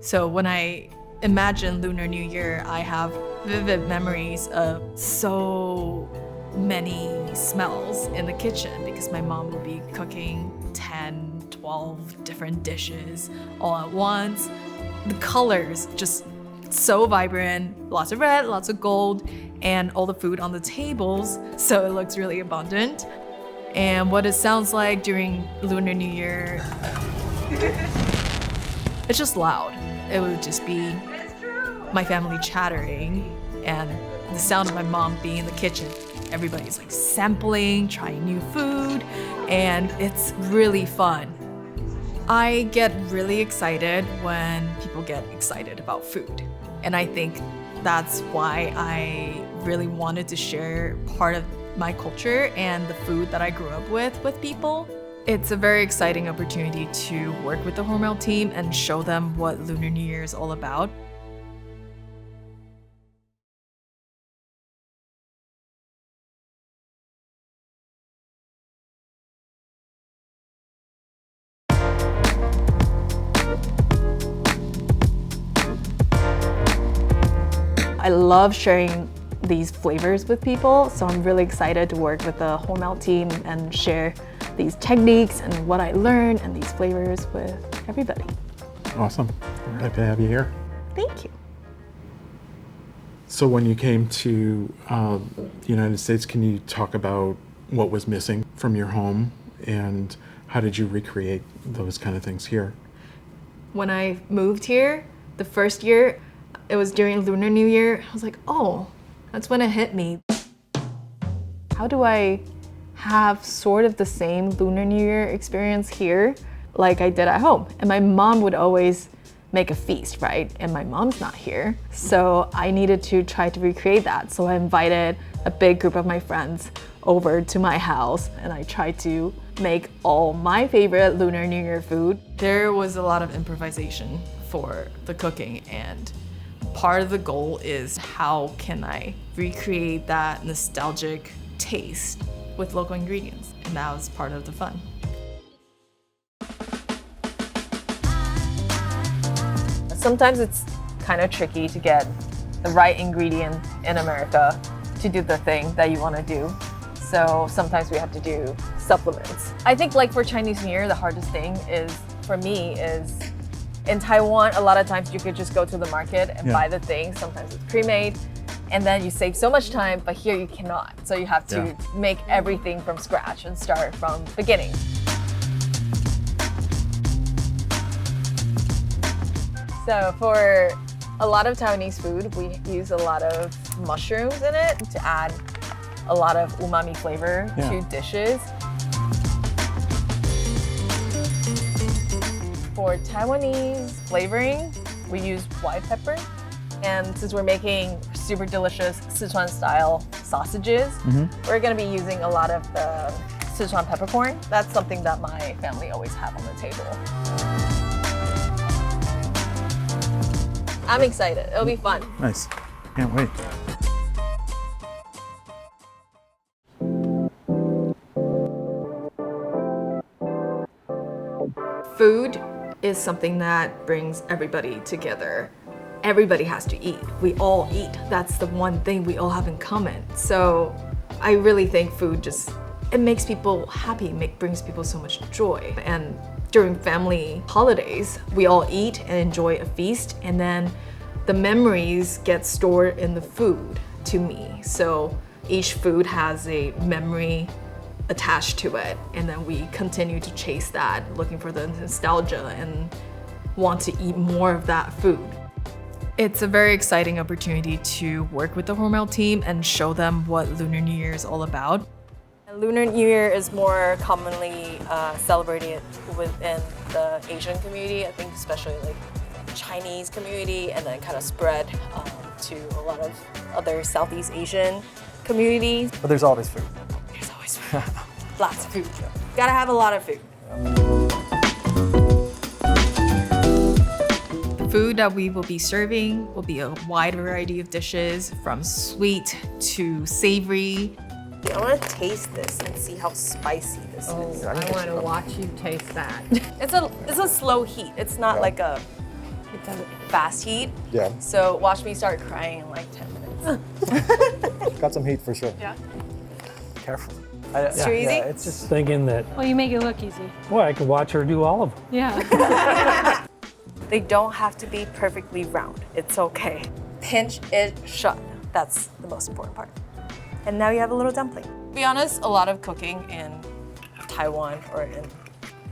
So when I imagine Lunar New Year, I have vivid memories of so many smells in the kitchen because my mom will be cooking 10, 12 different dishes all at once. The colors just so vibrant, lots of red, lots of gold, and all the food on the tables, so it looks really abundant. And what it sounds like during Lunar New Year, it's just loud. It would just be my family chattering and the sound of my mom being in the kitchen. Everybody's like sampling, trying new food, and it's really fun. I get really excited when people get excited about food. And I think that's why I really wanted to share part of my culture and the food that I grew up with people. It's a very exciting opportunity to work with the Hormel team and show them what Lunar New Year is all about. I love sharing these flavors with people, so I'm really excited to work with the Hormel team and share these techniques and what I learned and these flavors with everybody. Awesome. Glad to have you here. Thank you. So when you came to the United States, can you talk about what was missing from your home and how did you recreate those kind of things here? When I moved here, the first year, it was during Lunar New Year, I was like, oh, that's when it hit me. How do I have sort of the same Lunar New Year experience here like I did at home? And my mom would always make a feast, right? And my mom's not here. So I needed to try to recreate that. So I invited a big group of my friends over to my house and I tried to make all my favorite Lunar New Year food. There was a lot of improvisation for the cooking, and part of the goal is how can I recreate that nostalgic taste with local ingredients, and that was part of the fun. Sometimes it's kind of tricky to get the right ingredient in America to do the thing that you want to do. So sometimes we have to do supplements. I think like for Chinese New Year, the hardest thing is, for me, is in Taiwan, a lot of times you could just go to the market and buy the thing. Sometimes it's pre-made, and then you save so much time, but here you cannot. So you have to make everything from scratch and start from beginning. So for a lot of Taiwanese food, we use a lot of mushrooms in it to add a lot of umami flavor to dishes. For Taiwanese flavoring, we use white pepper. And since we're making super delicious Sichuan style sausages, we're gonna be using a lot of the Sichuan peppercorn. That's something that my family always have on the table. I'm excited, it'll be fun. Nice, can't wait. Food is something that brings everybody together. Everybody has to eat. We all eat. That's the one thing we all have in common. So I really think food it makes people happy, brings people so much joy. And during family holidays, we all eat and enjoy a feast, and then the memories get stored in the food to me. So each food has a memory attached to it, and then we continue to chase that, looking for the nostalgia and want to eat more of that food. It's a very exciting opportunity to work with the Hormel team and show them what Lunar New Year is all about. Lunar New Year is more commonly celebrated within the Asian community, I think especially like Chinese community, and then kind of spread to a lot of other Southeast Asian communities. But there's always food. There's always food. Lots of food. Gotta have a lot of food. The food that we will be serving will be a wide variety of dishes, from sweet to savory. I want to taste this and see how spicy this is. I want to watch you taste that. It's a slow heat. It's not like a It's a fast heat. Yeah. So watch me start crying in like 10 minutes. Got some heat for sure. Yeah. Careful. It's too easy? It's just Thinking that, Well, you make it look easy. well, I could watch her do all of them. Yeah. They don't have to be perfectly round. It's okay. Pinch it shut. That's the most important part. And now you have a little dumpling. To be honest, a lot of cooking in Taiwan or in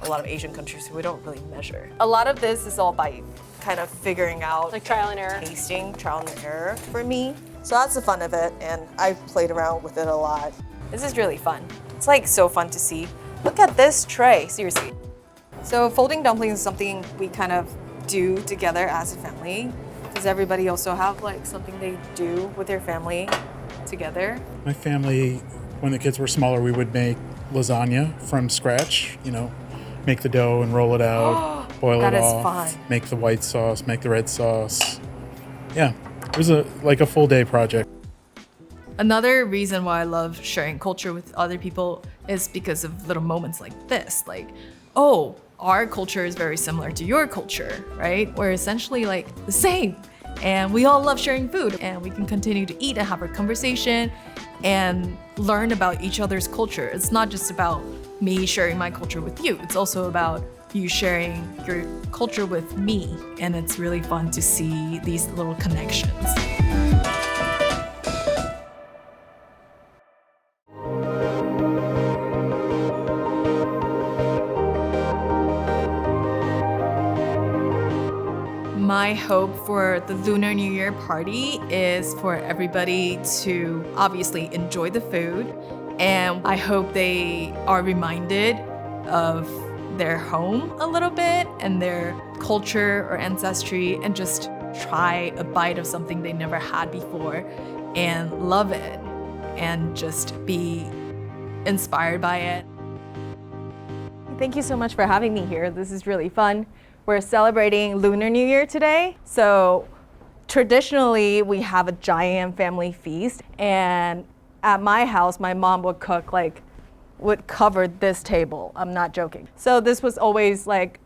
a lot of Asian countries, we don't really measure. A lot of this is all by kind of figuring out, Like trial and error. tasting, trial and error for me. So that's the fun of it, and I've played around with it a lot. This is really fun. It's like so fun to see. Look at this tray, seriously. So folding dumplings is something we kind of do together as a family. Does everybody also have like something they do with their family together? My family, when the kids were smaller, we would make lasagna from scratch, make the dough and roll it out, boil That it is off, fun. make the white sauce, make the red sauce. Yeah, it was like a full day project. Another reason why I love sharing culture with other people is because of little moments like this. Like, oh, our culture is very similar to your culture, right? We're essentially like the same. And we all love sharing food, and we can continue to eat and have a conversation and learn about each other's culture. It's not just about me sharing my culture with you. It's also about you sharing your culture with me. And it's really fun to see these little connections. My hope for the Lunar New Year party is for everybody to obviously enjoy the food, and I hope they are reminded of their home a little bit and their culture or ancestry, and just try a bite of something they never had before and love it and just be inspired by it. Thank you so much for having me here. This is really fun. We're celebrating Lunar New Year today. So traditionally, we have a giant family feast. And at my house, my mom would cook, would cover this table. I'm not joking. So this was always like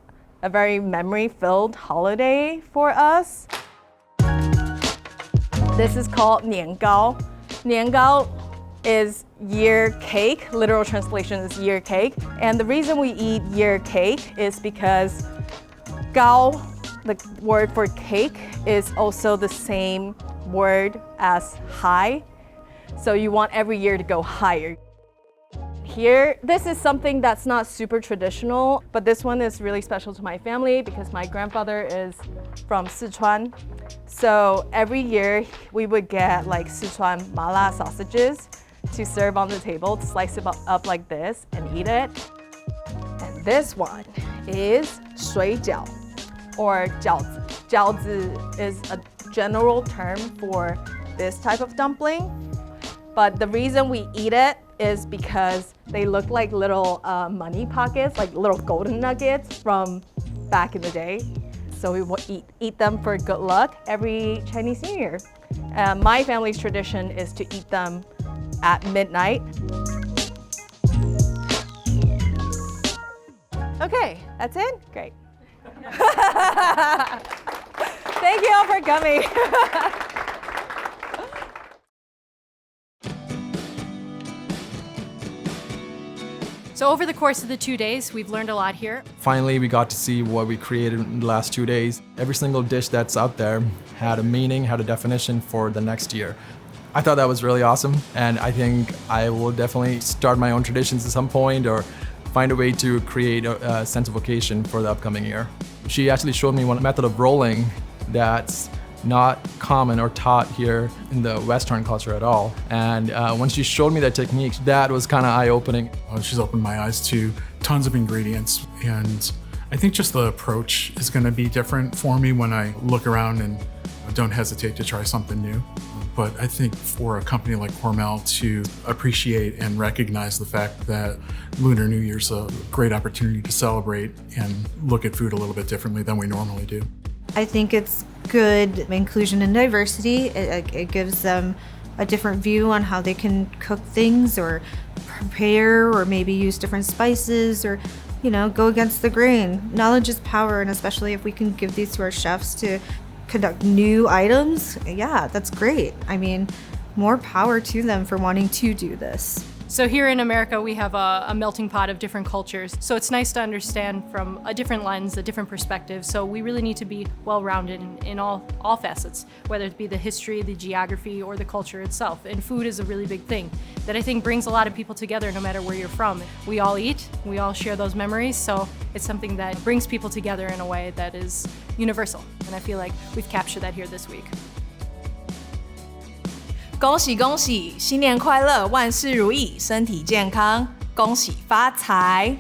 a very memory-filled holiday for us. This is called nian gao. Nian gao is year cake. Literal translation is year cake. And the reason we eat year cake is because gao, the word for cake, is also the same word as high. So you want every year to go higher. Here, this is something that's not super traditional, but this one is really special to my family because my grandfather is from Sichuan. So every year we would get like Sichuan mala sausages to serve on the table, to slice it up like this and eat it. And this one is 水饺 or 饺子. 饺子 is a general term for this type of dumpling, but the reason we eat it is because they look like little money pockets, like little golden nuggets from back in the day. So we will eat them for good luck every Chinese New Year. My family's tradition is to eat them at midnight. Okay, that's it? Great. Thank you all for coming. So over the course of the 2 days, we've learned a lot here. Finally, we got to see what we created in the last 2 days. Every single dish that's out there had a meaning, had a definition for the next year. I thought that was really awesome, and I think I will definitely start my own traditions at some point or find a way to create a sense of occasion for the upcoming year. She actually showed me one method of rolling that's not common or taught here in the Western culture at all. And when she showed me that technique, that was kind of eye-opening. She's opened my eyes to tons of ingredients, and I think just the approach is going to be different for me when I look around and don't hesitate to try something new. But I think for a company like Hormel to appreciate and recognize the fact that Lunar New Year's a great opportunity to celebrate and look at food a little bit differently than we normally do. I think it's good inclusion and diversity. It gives them a different view on how they can cook things or prepare or maybe use different spices or go against the grain. Knowledge is power, and especially if we can give these to our chefs to conduct new items, yeah, that's great. I mean, more power to them for wanting to do this. So here in America, we have a melting pot of different cultures. So it's nice to understand from a different lens, a different perspective. So we really need to be well-rounded in all facets, whether it be the history, the geography, or the culture itself. And food is a really big thing that I think brings a lot of people together no matter where you're from. We all eat, we all share those memories. So it's something that brings people together in a way that is universal. And I feel like we've captured that here this week. 恭喜恭喜，新年快乐，万事如意，身体健康，恭喜发财！